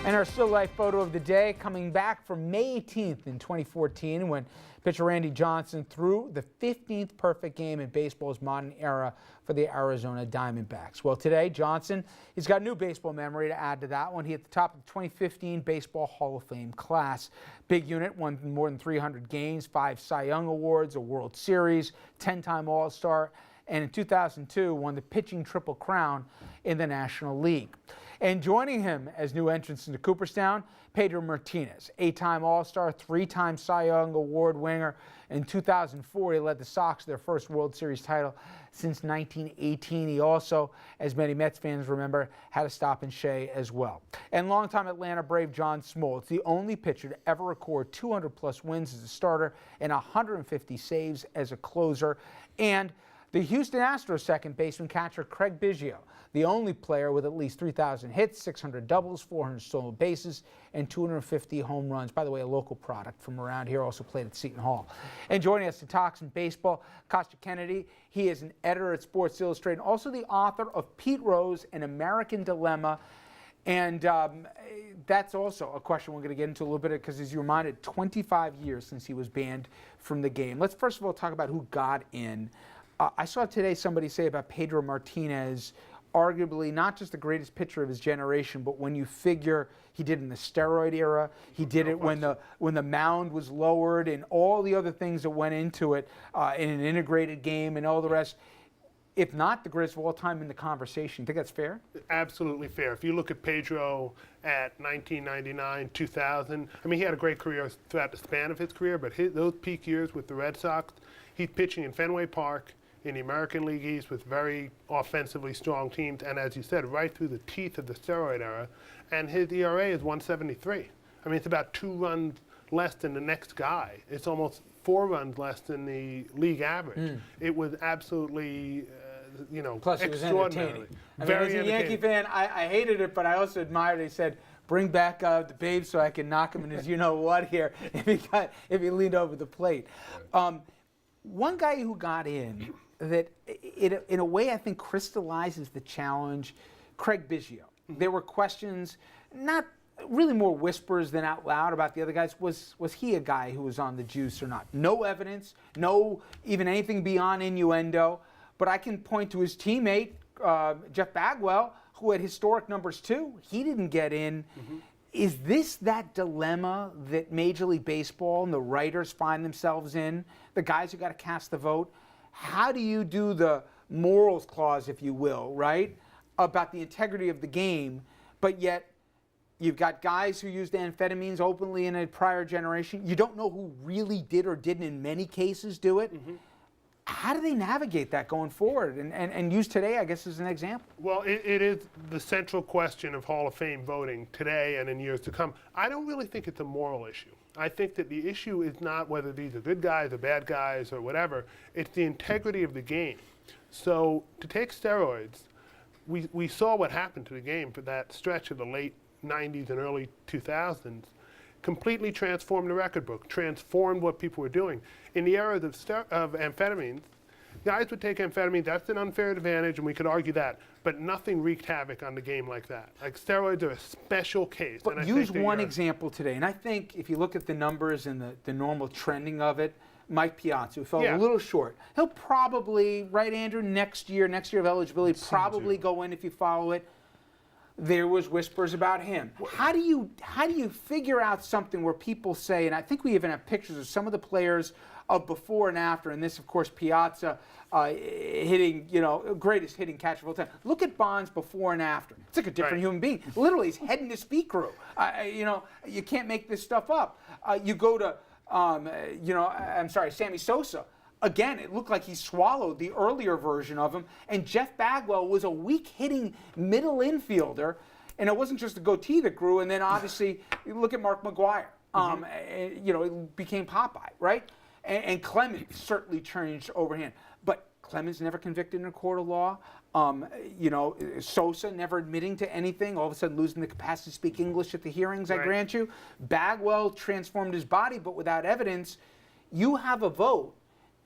And our still life photo of the day coming back from May 18th in 2014 when pitcher Randy Johnson threw the 15th perfect game in baseball's modern era for the Arizona Diamondbacks. Well, today Johnson, he's got new baseball memory to add to that one. He hit the top of the 2015 Baseball Hall of Fame class. Big unit, won more than 300 games, 5 Cy Young Awards, a World Series, 10-time All-Star, and in 2002 won the pitching triple crown in the National League. And joining him as new entrants into Cooperstown, Pedro Martinez, 8-time All-Star, 3-time Cy Young Award winner. In 2004, he led the Sox to their first World Series title since 1918. He also, as many Mets fans remember, had a stop in Shea as well. And longtime Atlanta Brave John Smoltz, the only pitcher to ever record 200-plus wins as a starter and 150 saves as a closer. And the Houston Astros second baseman catcher Craig Biggio, the only player with at least 3,000 hits, 600 doubles, 400 stolen bases, and 250 home runs. By the way, a local product from around here, also played at Seton Hall. And joining us to talk some baseball, Costa Kennedy. He is an editor at Sports Illustrated, and also the author of Pete Rose, An American Dilemma. And that's also a question we're going to get into a little bit because, as you reminded, 25 years since he was banned from the game. Let's first of all talk about who got in. I saw today somebody say about Pedro Martinez, arguably not just the greatest pitcher of his generation, but when you figure he did it in the steroid era, he did it when the mound was lowered and all the other things that went into it in an integrated game and all the rest, if not the greatest of all time in the conversation. Think that's fair? Absolutely fair. If you look at Pedro at 1999, 2000, I mean, he had a great career throughout the span of his career, but those peak years with the Red Sox, he's pitching in Fenway Park, in the American League East with very offensively strong teams, and as you said, right through the teeth of the steroid era, and his ERA is 173. I mean, it's about 2 runs less than the next guy. It's almost 4 runs less than the league average. It was absolutely, Plus, it was entertaining. I mean, as a Yankee fan, I hated it, but I also admired it. He said, bring back the Babe so I can knock him in his you-know-what here if he leaned over the plate. One guy who got in that, in a way, I think crystallizes the challenge, Craig Biggio. There were questions, not really more whispers than out loud about the other guys. Was he a guy who was on the juice or not? No evidence, no even anything beyond innuendo. But I can point to his teammate, Jeff Bagwell, who had historic numbers too. He didn't get in. Is this that dilemma that Major League Baseball and the writers find themselves in? The guys who got to cast the vote? How do you do the morals clause, if you will, right, about the integrity of the game, but yet you've got guys who used amphetamines openly in a prior generation. You don't know who really did or didn't in many cases do it. How do they navigate that going forward and use today, I guess, as an example? Well, it is the central question of Hall of Fame voting today and in years to come. I don't really think it's a moral issue. I think that the issue is not whether these are good guys or bad guys or whatever. It's the integrity of the game. So to take steroids, we saw what happened to the game for that stretch of the late 90s and early 2000s. Completely transformed the record book, transformed what people were doing. In the era of amphetamines, guys would take amphetamines, that's an unfair advantage, and we could argue that, but nothing wreaked havoc on the game like that. Like, steroids are a special case. But and use one example today, and I think if you look at the numbers and the normal trending of it, Mike Piazza, who fell a little short, he'll probably, right, Andrew, next year of eligibility, probably go in if you follow it. There was whispers about him. How do you figure out something where people say, and I think we even have pictures of some of the players of before and after, and this, of course, Piazza hitting, greatest hitting catcher of all time. Look at Bonds before and after. It's like a different human being. Literally, he's heading his speed crew. You can't make this stuff up. You go to, Sammy Sosa. Again, it looked like he swallowed the earlier version of him. And Jeff Bagwell was a weak-hitting middle infielder. And it wasn't just the goatee that grew. And then, obviously, you look at Mark McGwire. It became Popeye, right? And Clemens certainly changed overhand. But Clemens never convicted in a court of law. Sosa never admitting to anything, all of a sudden losing the capacity to speak English at the hearings, I grant you. Bagwell transformed his body, but without evidence. You have a vote.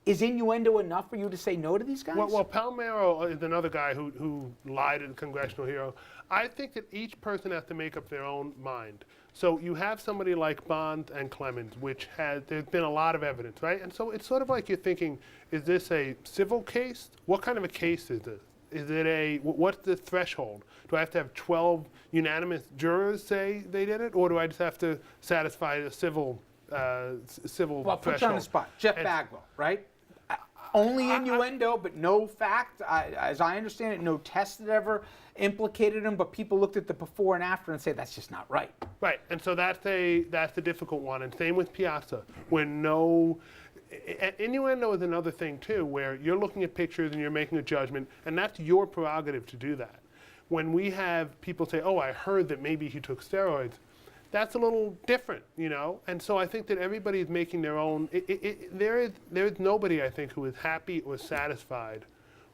is innuendo enough for you to say no to these guys? Well, Palmeiro is another guy who lied in Congressional Hero. I think that each person has to make up their own mind. So you have somebody like Bonds and Clemens, there's been a lot of evidence, right? And so it's sort of like you're thinking, is this a civil case? What kind of a case is this? Is it what's the threshold? Do I have to have 12 unanimous jurors say they did it? Or do I just have to satisfy a civil threshold? Well, put you on the spot. Jeff Bagwell, right? Only innuendo, but no fact. As I understand it, no test that ever implicated him, but people looked at the before and after and say that's just not right. Right, and so that's a difficult one. And same with Piazza, innuendo is another thing too, where you're looking at pictures and you're making a judgment, and that's your prerogative to do that. When we have people say, "Oh, I heard that maybe he took steroids," that's a little different, you know? And so I think that everybody is making their own, there is nobody, I think, who is happy or satisfied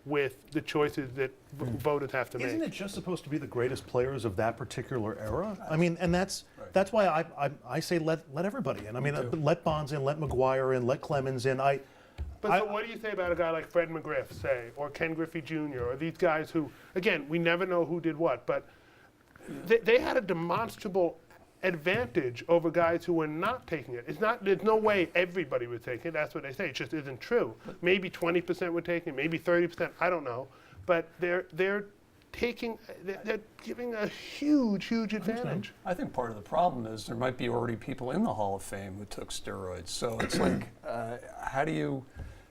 with the choices that voters have to make. Isn't it just supposed to be the greatest players of that particular era? I mean, and that's why I say let everybody in. I mean, let Bonds in, let McGuire in, let Clemens in. So what do you say about a guy like Fred McGriff, say, or Ken Griffey Jr., or these guys who, again, we never know who did what, but they had a demonstrable advantage over guys who were not taking it. There's no way everybody would take it. That's what they say. It just isn't true. Maybe 20% would take it, maybe 30%, I don't know. But they're giving a huge advantage. I think part of the problem is there might be already people in the Hall of Fame who took steroids. So it's like, how do you...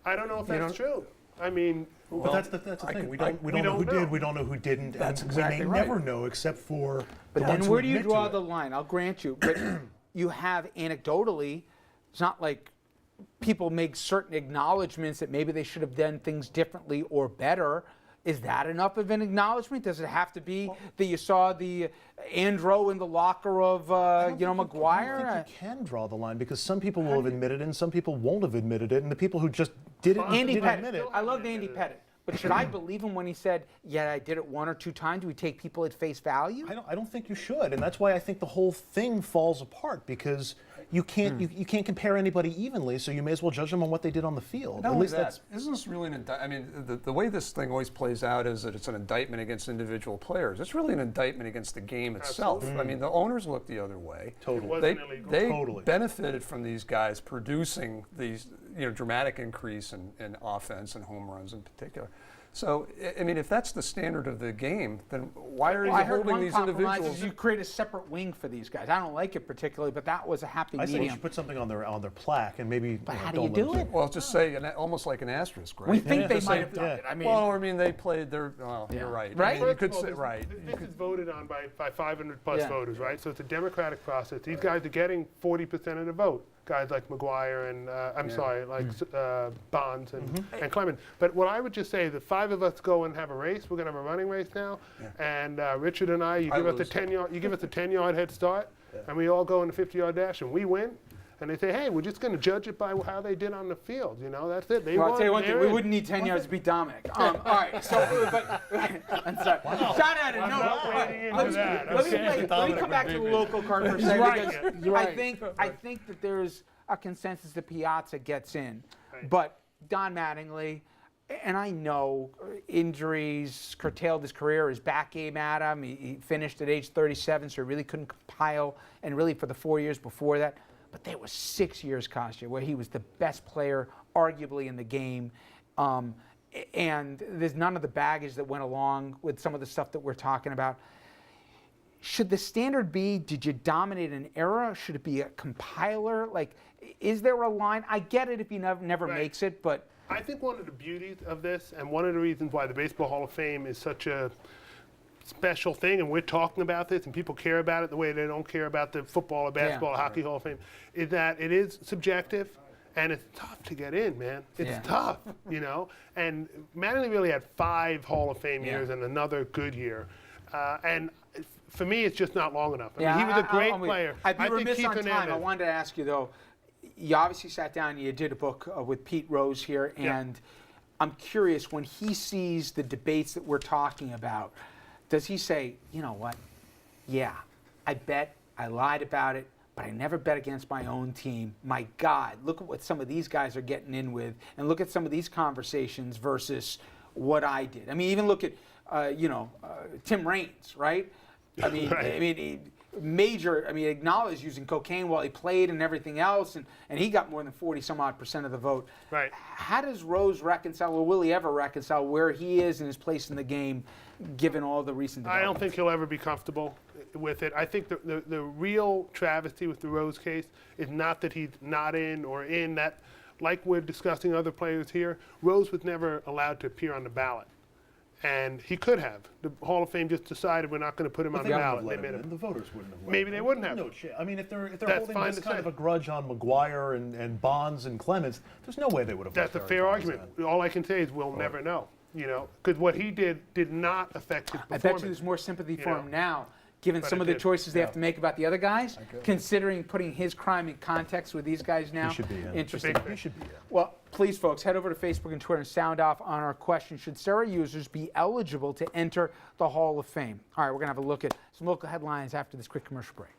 I don't know if that's true. I mean... But that's the thing. We don't know who did, we don't know who didn't, That's and exactly we may right. never know except for But the then ones who where do you admit draw to the it. line? I'll grant you, but you have anecdotally, it's not like people make certain acknowledgments that maybe they should have done things differently or better. Is that enough of an acknowledgement? Does it have to be that you saw the Andro in the locker of McGuire? I don't think you can draw the line because some people will have admitted it and some people won't have admitted it, and the people who just didn't admit Pettit. it. I loved Andy Pettit. But should I believe him when he said, "Yeah, I did it one or two times"? Do we take people at face value? I don't think you should, and that's why I think the whole thing falls apart because you can't you can't compare anybody evenly. So you may as well judge them on what they did on the field. Not only that, isn't this really an indictment? I mean, the way this thing always plays out is that it's an indictment against individual players. It's really an indictment against the game itself. I mean, the owners look the other way. Totally. It wasn't illegal. They benefited from these guys producing these dramatic increase in offense and home runs in particular. So, I mean, if that's the standard of the game, then why are you holding these individuals? You create a separate wing for these guys. I don't like it particularly, but that was a happy I say medium. you should put something on their plaque and maybe. But how do don't you let do them it? Well, just say almost like an asterisk, right? We think they Just might say, have done it. I mean, Well, I mean, they played their. Well, Yeah. you're right. Right? I mean, you First could of all, say this- right. This is voted on by 500 plus Yeah. voters, right? So it's a democratic process. These guys are getting 40% of the vote. Guys like McGuire and Bonds and Clemens. But what I would just say, the five of us go and have a race. We're going to have a running race now, and Richard and I, you give us a 10-yard, you give us a 10-yard head start, and we all go in a 50-yard dash, and we win. And they say, hey, we're just going to judge it by how they did on the field. You know, that's it. They Well, won. I'll tell you one thing. They're We in. wouldn't need 10 yards to beat Dominic. All right. So, I'm sorry. Shot at it. I'm No. not wading into that, Let me okay? come back to the local card for a second right. because I think that there's a consensus that Piazza gets in, but Don Mattingly, and I know injuries curtailed his career. His back gave at him. He finished at age 37, so he really couldn't compile, and really for the 4 years before that. But there was 6 years, Kostya, where he was the best player, arguably, in the game. And there's none of the baggage that went along with some of the stuff that we're talking about. Should the standard be, did you dominate an era? Should it be a compiler? Like, is there a line? I get it if you never makes it, but... I think one of the beauties of this, and one of the reasons why the Baseball Hall of Fame is such a special thing, and we're talking about this, and people care about it the way they don't care about the football or basketball or hockey Hall of Fame, is that it is subjective, and it's tough to get in, man. It's tough, you know? And Mattingly really had 5 Hall of Fame years and another good year. And for me, it's just not long enough. I mean, he was a great player. I'd be I think remiss Keith on time. Hernandez- I wanted to ask you, though, you obviously sat down and you did a book with Pete Rose here, and I'm curious, when he sees the debates that we're talking about, does he say, you know what, yeah, I bet I lied about it, but I never bet against my own team. My God, look at what some of these guys are getting in with, and look at some of these conversations versus what I did. I mean, even look at, Tim Raines, right? I mean, Right. Acknowledged using cocaine while he played and everything else, and he got more than 40-some-odd% of the vote. Right. How does Rose reconcile, or will he ever reconcile, where he is in his place in the game, given all the recent I don't developments? think he'll ever be comfortable with it. I think the real travesty with the Rose case is not that he's not in or in that, like we're discussing other players here, Rose was never allowed to appear on the ballot. And he could have. The Hall of Fame just decided we're not going to put him on the They wouldn't ballot. have They let made him him. in. The voters wouldn't have let Maybe him they in. wouldn't have. No chance. I mean, if they're That's holding fine this to kind say. of a grudge on McGuire and Bonds and Clemens, there's no way they would have. That's a let fair Barry Bonds argument. in. All I can say is we'll never know. Because what he did not affect his I performance. bet you there's more sympathy for him now, given But some it of the did. choices they have to make about the other guys, agree. considering putting his crime in context with these guys now. He should be in. Interesting. Big He should be in. Well, please, folks, head over to Facebook and Twitter and sound off on our question. Should steroid users be eligible to enter the Hall of Fame? All right, we're going to have a look at some local headlines after this quick commercial break.